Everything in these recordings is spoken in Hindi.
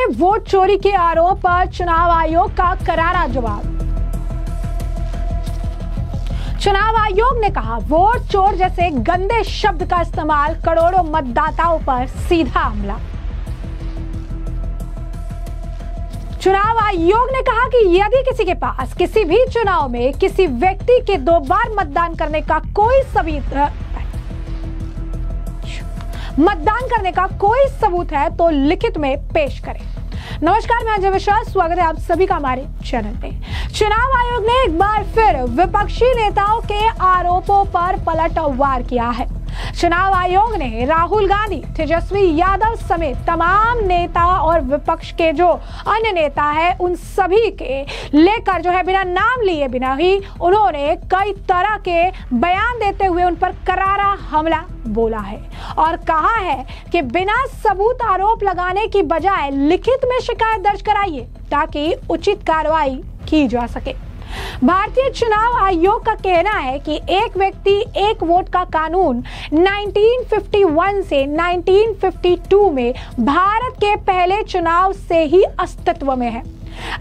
में वोट चोरी के आरोप पर चुनाव आयोग का करारा जवाब। चुनाव आयोग ने कहा, वोट चोर जैसे गंदे शब्द का इस्तेमाल करोड़ों मतदाताओं पर सीधा हमला। चुनाव आयोग ने कहा कि यदि किसी के पास किसी भी चुनाव में किसी व्यक्ति के 2 बार मतदान करने का कोई सबूत है तो लिखित में पेश करें। नमस्कार, मैं अजय विश्वास, स्वागत है आप सभी का हमारे चैनल पे। चुनाव आयोग ने एक बार फिर विपक्षी नेताओं के आरोपों पर पलटवार किया है। चुनाव आयोग ने राहुल गांधी, तेजस्वी यादव समेत तमाम नेता और विपक्ष के जो अन्य नेता हैं उन सभी के लेकर जो है बिना नाम लिए बिना ही उन्होंने कई तरह के बयान देते हुए उन पर करारा हमला बोला है और कहा है कि बिना सबूत आरोप लगाने की बजाय लिखित में शिकायत दर्ज कराइए ताकि उचित कार्रवाई की जा सके। भारतीय चुनाव आयोग का कहना है कि एक व्यक्ति एक वोट का कानून 1951 से 1952 में भारत के पहले चुनाव से ही अस्तित्व में है।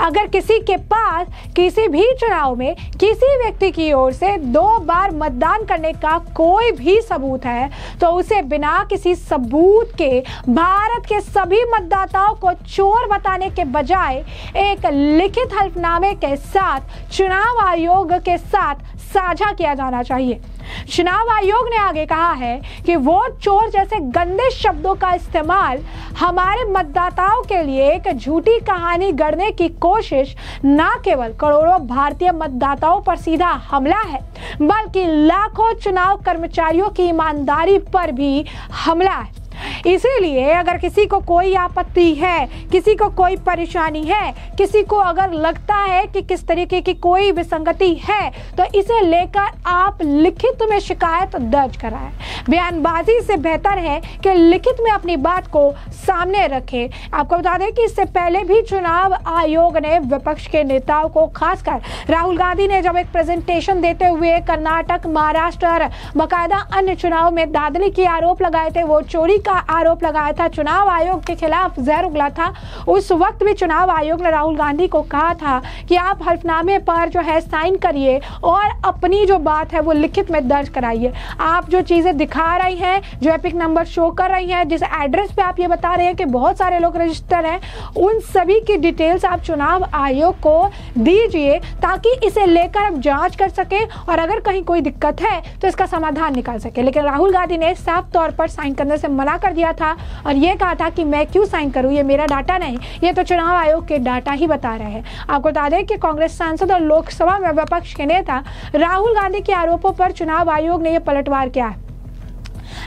अगर किसी के पास किसी भी चुनाव में किसी व्यक्ति की ओर से 2 बार मतदान करने का कोई भी सबूत है तो उसे बिना किसी सबूत के भारत के सभी मतदाताओं को चोर बताने के बजाय एक लिखित हल्फनामे के साथ चुनाव आयोग के साथ साझा किया जाना चाहिए। चुनाव आयोग ने आगे कहा है कि वोट चोर जैसे गंदे शब्दों का इस्तेमाल हमारे मतदाताओं के लिए एक झूठी कहानी गढ़ने की कोशिश न केवल करोड़ों भारतीय मतदाताओं पर सीधा हमला है बल्कि लाखों चुनाव कर्मचारियों की ईमानदारी पर भी हमला है। इसीलिए अगर किसी को कोई आपत्ति है, किसी को कोई परेशानी है, किसी को अगर लगता है कि किस तरीके की कोई विसंगति है तो इसे लेकर आप लिखित में शिकायत दर्ज कराएं। बयानबाजी से बेहतर है कि लिखित में अपनी बात को सामने रखें। आपको बता दें कि इससे पहले भी चुनाव आयोग ने विपक्ष के नेताओं को, खासकर राहुल गांधी ने जब एक प्रेजेंटेशन देते हुए कर्नाटक, महाराष्ट्र और बाकायदा अन्य चुनाव में धांधली के आरोप लगाए थे, वोट चोरी का आरोप लगाया था, चुनाव आयोग के खिलाफ जहर उगला था, उस वक्त भी चुनाव आयोग ने राहुल गांधी को कहा था कि आप हल्फनामे पर जो है साइन करिए और अपनी जो बात है वो लिखित में दर्ज कराइए। आप जो चीजें दिखा रही हैं, जो एपिक नंबर शो कर रही हैं, जिस एड्रेस पे आप ये बता रहे हैं कि बहुत सारे लोग रजिस्टर हैं, उन सभी की डिटेल्स आप चुनाव आयोग को दीजिए ताकि इसे लेकर हम जांच कर सके और अगर कहीं कोई दिक्कत है तो इसका समाधान निकाल सके। लेकिन राहुल गांधी ने साफ तौर पर साइन करने से मना कर दिया था और ये कहा था कि मैं क्यों साइन करूं, ये मेरा डाटा नहीं, ये तो चुनाव आयोग के डाटा ही बता रहे हैं। आपको बता दें कि कांग्रेस सांसद और लोकसभा में विपक्ष के नेता राहुल गांधी के आरोपों पर चुनाव आयोग ने यह पलटवार किया है।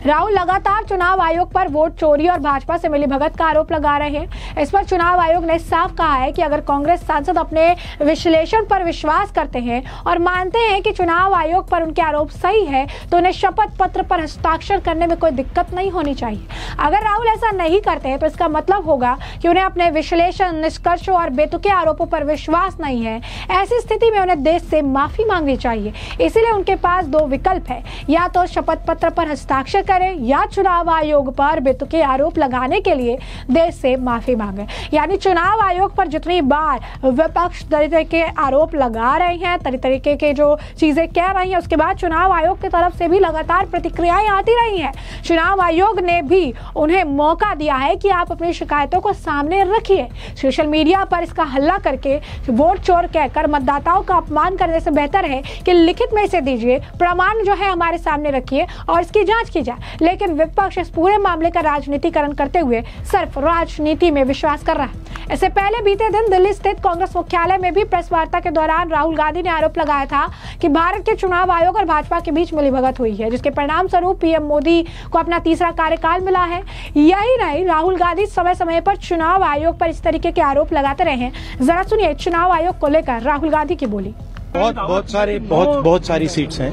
राहुल लगातार चुनाव आयोग पर वोट चोरी और भाजपा से मिलीभगत का आरोप लगा रहे हैं। इस पर चुनाव आयोग ने साफ कहा है कि अगर कांग्रेस सांसद अपने विश्लेषण पर विश्वास करते हैं और मानते हैं कि चुनाव आयोग पर उनके आरोप सही है तो उन्हें शपथ पत्र पर हस्ताक्षर करने में कोई दिक्कत नहीं होनी चाहिए। अगर राहुल ऐसा नहीं करते हैं तो इसका मतलब होगा कि उन्हें अपने विश्लेषण, निष्कर्षों और बेतुके आरोपों पर विश्वास नहीं है। ऐसी स्थिति में उन्हें देश से माफी मांगनी चाहिए। इसीलिए उनके पास 2 विकल्प है, या तो शपथ पत्र पर हस्ताक्षर करें या चुनाव आयोग पर बेतुके आरोप लगाने के लिए देश से माफी मांगे। यानी चुनाव आयोग पर जितनी बार विपक्ष तरह के आरोप लगा रहे हैं, तरह तरीके के जो चीजें कह रही हैं, उसके बाद चुनाव आयोग की तरफ से भी लगातार प्रतिक्रियाएं आती रही हैं। चुनाव आयोग ने भी उन्हें मौका दिया है कि आप अपनी शिकायतों को सामने रखिए। सोशल मीडिया पर इसका हल्ला करके वोट चोर कहकर मतदाताओं का अपमान करने से बेहतर है कि लिखित में इसे दीजिए, प्रमाण जो है हमारे सामने रखिए और इसकी जांच की जाए। लेकिन विपक्ष इस पूरे मामले का राजनीतिकरण करते हुए सिर्फ राजनीति में विश्वास कर रहा है। इससे पहले बीते दिन दिल्ली स्थित कांग्रेस मुख्यालय में भी प्रेस वार्ता के दौरान राहुल गांधी ने आरोप लगाया था कि भारत के चुनाव आयोग और भाजपा के बीच मिलीभगत हुई है, जिसके परिणाम स्वरूप पीएम मोदी को अपना तीसरा कार्यकाल मिला है। यही नहीं, राहुल गांधी समय समय पर चुनाव आयोग पर इस तरीके के आरोप लगाते रहे हैं। जरा सुनिए चुनाव आयोग को लेकर राहुल गांधी की बोली। बहुत सारी सीट्स हैं,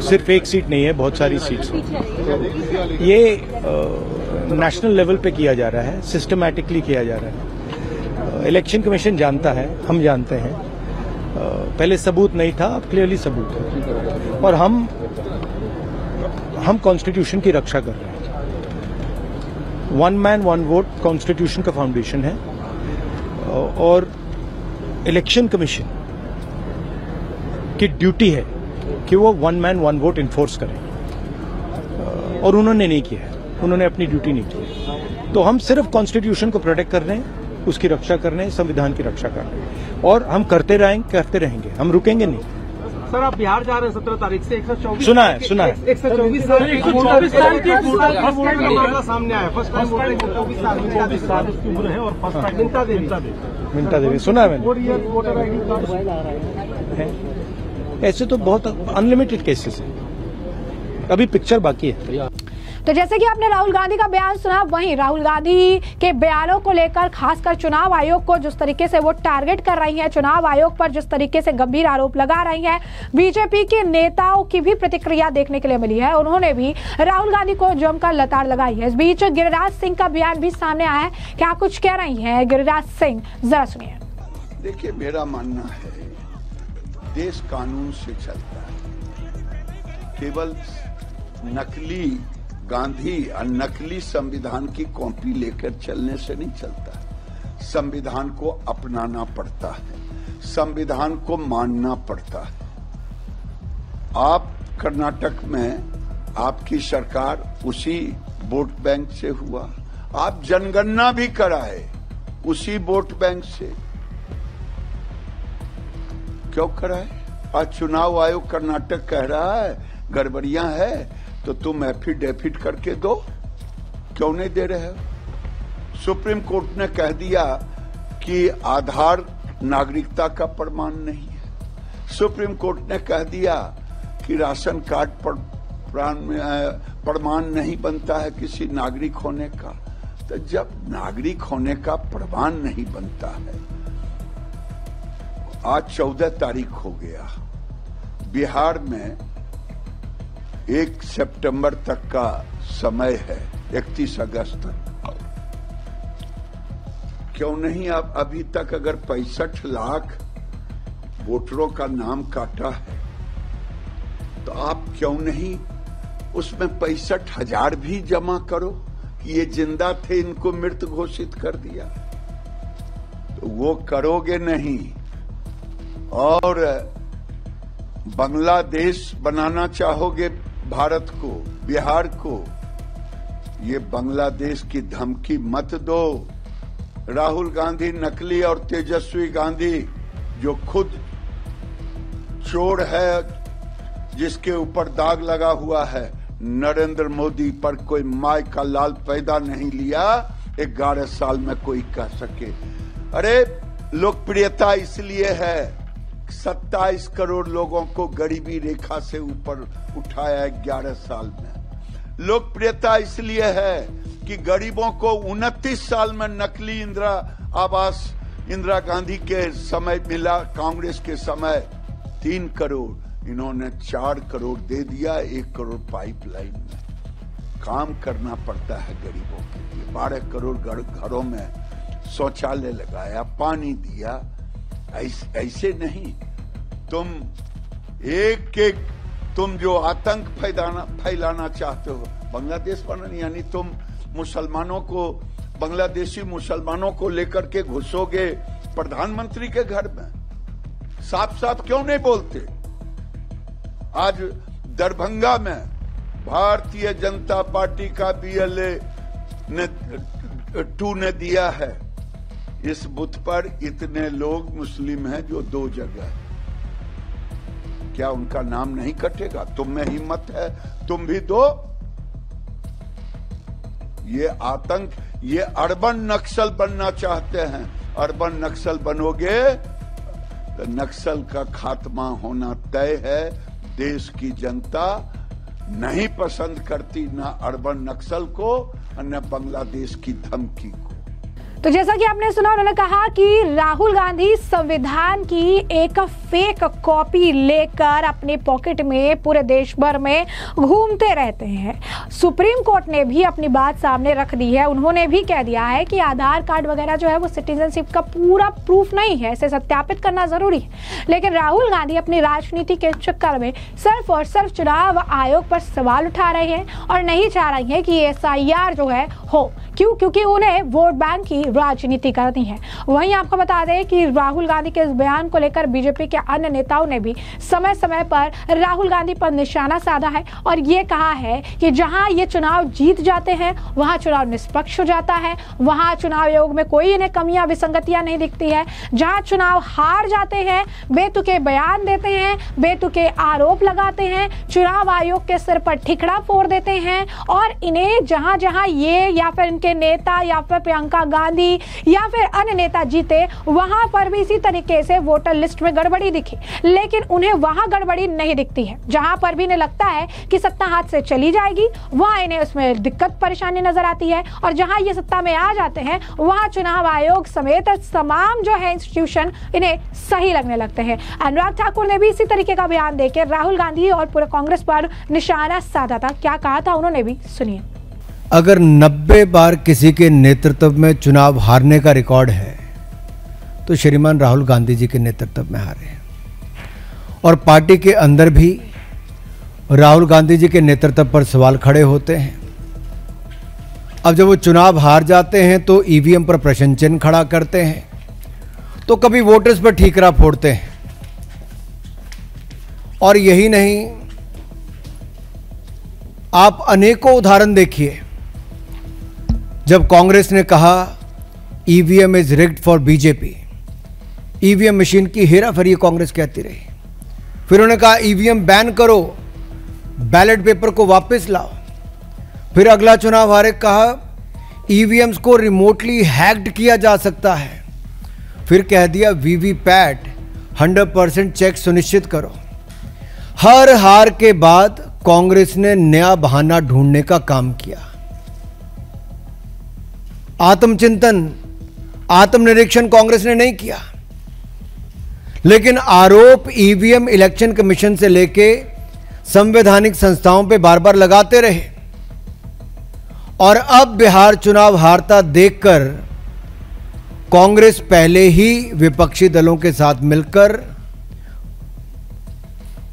सिर्फ एक सीट नहीं है, बहुत सारी सीट्स हैं। ये नेशनल लेवल पे किया जा रहा है, सिस्टमैटिकली किया जा रहा है। इलेक्शन कमीशन जानता है, हम जानते हैं। पहले सबूत नहीं था, अब क्लियरली सबूत है और हम कॉन्स्टिट्यूशन की रक्षा कर रहे हैं। One man one vote constitution का फाउंडेशन है और इलेक्शन कमीशन की ड्यूटी है कि वो one man one vote enforce करें और उन्होंने नहीं किया है, उन्होंने अपनी ड्यूटी नहीं की। तो हम सिर्फ कॉन्स्टिट्यूशन को प्रोटेक्ट कर रहे हैं, उसकी रक्षा कर रहे हैं, संविधान की रक्षा कर रहे हैं और हम करते रहेंगे, हम रुकेंगे नहीं। सर आप बिहार जा रहे हैं 17 तारीख से 124 सुना है 124 साल की मामला सामने आया। फर्स्ट टाइम 24 साल की उम्र है और फर्स्ट टाइम मिंटा देवी सुना है मैंने। 4 ईयर वोटर आईडी कार्ड ऐसे तो बहुत अनलिमिटेड केसेस हैं, अभी पिक्चर बाकी है। तो जैसे कि आपने राहुल गांधी का बयान सुना, वहीं राहुल गांधी के बयानों को लेकर खासकर चुनाव आयोग को जिस तरीके से वो टारगेट कर रही है, चुनाव आयोग पर जिस तरीके से गंभीर आरोप लगा रही है, बीजेपी के नेताओं की भी प्रतिक्रिया देखने के लिए मिली है। उन्होंने भी राहुल गांधी को जमकर लताड़ लगाई है। इस बीच गिरिराज सिंह का बयान भी सामने आया है। क्या कुछ कह रही है गिरिराज सिंह, जरा सुनिए। देखिए, मेरा मानना है देश कानून से चलता है, केवल नकली गांधी और नकली संविधान की कॉपी लेकर चलने से नहीं चलता। संविधान को अपनाना पड़ता है, संविधान को मानना पड़ता है। आप कर्नाटक में आपकी सरकार उसी वोट बैंक से हुआ, आप जनगणना भी कराए उसी वोट बैंक से, क्यों कराए? आज चुनाव आयोग कर्नाटक कह रहा है गड़बड़ियां है तो तुम एफिडेविट करके दो, क्यों नहीं दे रहे हो? सुप्रीम कोर्ट ने कह दिया कि आधार नागरिकता का प्रमाण नहीं है। सुप्रीम कोर्ट ने कह दिया कि राशन कार्ड प्रमाण नहीं बनता है किसी नागरिक होने का। तो जब नागरिक होने का प्रमाण नहीं बनता है, आज 14 तारीख हो गया, बिहार में 1 सितंबर तक का समय है, 31 अगस्त तक। क्यों नहीं आप अभी तक अगर 65 लाख वोटरों का नाम काटा है तो आप क्यों नहीं उसमें 65,000 भी जमा करो कि ये जिंदा थे, इनको मृत घोषित कर दिया? तो वो करोगे नहीं और बांग्लादेश बनाना चाहोगे भारत को, बिहार को। ये बांग्लादेश की धमकी मत दो। राहुल गांधी नकली और तेजस्वी गांधी जो खुद चोर है, जिसके ऊपर दाग लगा हुआ है, नरेंद्र मोदी पर कोई माय का लाल पैदा नहीं लिया 11 साल में कोई कह सके। अरे लोकप्रियता इसलिए है, 27 करोड़ लोगों को गरीबी रेखा से ऊपर उठाया 11 साल में। लोकप्रियता इसलिए है कि गरीबों को 29 साल में नकली इंदिरा आवास इंदिरा गांधी के समय मिला, कांग्रेस के समय 3 करोड़, इन्होंने 4 करोड़ दे दिया 1 करोड़ पाइपलाइन में। काम करना पड़ता है गरीबों के लिए। 12 करोड़ घरों में शौचालय लगाया, पानी दिया। ऐसे नहीं, तुम एक तुम जो आतंक फैलाना चाहते हो, बांग्लादेश बनाने, यानी तुम मुसलमानों को, बांग्लादेशी मुसलमानों को लेकर के घुसोगे प्रधानमंत्री के घर में। साफ साफ क्यों नहीं बोलते? आज दरभंगा में भारतीय जनता पार्टी का BLA ने 2 ने दिया है। इस बूथ पर इतने लोग मुस्लिम हैं जो 2 जगह, क्या उनका नाम नहीं कटेगा? तुम में हिम्मत है, तुम भी दो। ये आतंक, ये अर्बन नक्सल बनना चाहते हैं। अर्बन नक्सल बनोगे तो नक्सल का खात्मा होना तय है। देश की जनता नहीं पसंद करती न अर्बन नक्सल को न बांग्लादेश की धमकी को। तो जैसा कि आपने सुना, उन्होंने कहा कि राहुल गांधी संविधान की एक फेक कॉपी लेकर अपने पॉकेट में पूरे देश भर में घूमते रहते हैं। सुप्रीम कोर्ट ने भी अपनी बात सामने रख दी है। उन्होंने भी कह दिया है कि आधार कार्ड वगैरह जो है वो सिटीजनशिप का पूरा प्रूफ नहीं है, इसे सत्यापित करना जरूरी है। लेकिन राहुल गांधी अपनी राजनीति के चक्कर में सिर्फ और सिर्फ चुनाव आयोग पर सवाल उठा रहे हैं और नहीं चाह रही है कि SIR जो है हो, क्यों? क्योंकि उन्हें वोट बैंक की राजनीति करनी है। वहीं आपको बता दें कि राहुल गांधी के इस बयान को लेकर बीजेपी के अन्य नेताओं ने भी समय समय पर राहुल गांधी पर निशाना साधा है और ये कहा है कि जहां ये चुनाव जीत जाते हैं वहां चुनाव निष्पक्ष हो जाता है, वहां चुनाव आयोग में कोई इन्हें कमियां विसंगतियां नहीं दिखती है। जहां चुनाव हार जाते हैं बेतुके बयान देते हैं, बेतुके आरोप लगाते हैं, चुनाव आयोग के सिर पर ठिकरा फोड़ देते हैं और इन्हें जहां जहां ये या फिर इनके नेता या फिर प्रियंका गांधी या फिर अन्य नेता जीते वहां पर भी इसी तरीके से वोटर लिस्ट में गड़बड़ी दिखी, लेकिन उन्हें वहां गड़बड़ी नहीं दिखती है। जहां पर भी इन्हें लगता है कि सत्ता हाथ से चली जाएगी वहां इन्हें उसमें दिक्कत परेशानी नजर आती है और जहां ये सत्ता में आ जाते हैं वहां चुनाव आयोग समेत तमाम जो है इंस्टीट्यूशन इन्हें सही लगने लगते हैं। अनुराग ठाकुर ने भी इसी तरीके का बयान देकर राहुल गांधी और पूरे कांग्रेस पर निशाना साधा था। क्या कहा था उन्होंने भी सुनिए। अगर 90 बार किसी के नेतृत्व में चुनाव हारने का रिकॉर्ड है तो श्रीमान राहुल गांधी जी के नेतृत्व में हारे हैं और पार्टी के अंदर भी राहुल गांधी जी के नेतृत्व पर सवाल खड़े होते हैं। अब जब वो चुनाव हार जाते हैं तो ईवीएम पर प्रश्न चिन्ह खड़ा करते हैं, तो कभी वोटर्स पर ठीकरा फोड़ते हैं। और यही नहीं, आप अनेकों उदाहरण देखिए। जब कांग्रेस ने कहा EVM is rigged for BJP, EVM machine की हेराफेरी कांग्रेस कहती रही। फिर उन्होंने कहा ईवीएम बैन करो, बैलेट पेपर को वापस लाओ। फिर अगला चुनाव हारे कहा ईवीएम्स को रिमोटली हैक्ड किया जा सकता है। फिर कह दिया वीवीपैट 100% चेक सुनिश्चित करो। हर हार के बाद कांग्रेस ने नया बहाना ढूंढने का काम किया। आत्मचिंतन, आत्मनिरीक्षण कांग्रेस ने नहीं किया, लेकिन आरोप ईवीएम इलेक्शन कमीशन से लेके संवैधानिक संस्थाओं पे बार बार लगाते रहे। और अब बिहार चुनाव हारता देखकर कांग्रेस पहले ही विपक्षी दलों के साथ मिलकर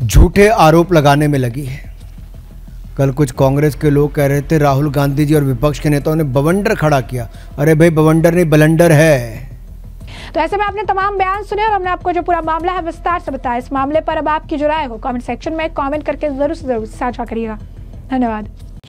झूठे आरोप लगाने में लगी है। कल कुछ कांग्रेस के लोग कह रहे थे राहुल गांधी जी और विपक्ष के नेताओं ने बवंडर खड़ा किया। अरे भाई बवंडर नहीं, बलंडर है। तो ऐसे में आपने तमाम बयान सुने और हमने आपको जो पूरा मामला है विस्तार से बताया। इस मामले पर अब आपकी जो राय हो कमेंट सेक्शन में कमेंट करके जरूर से जरूर साझा करिएगा। धन्यवाद।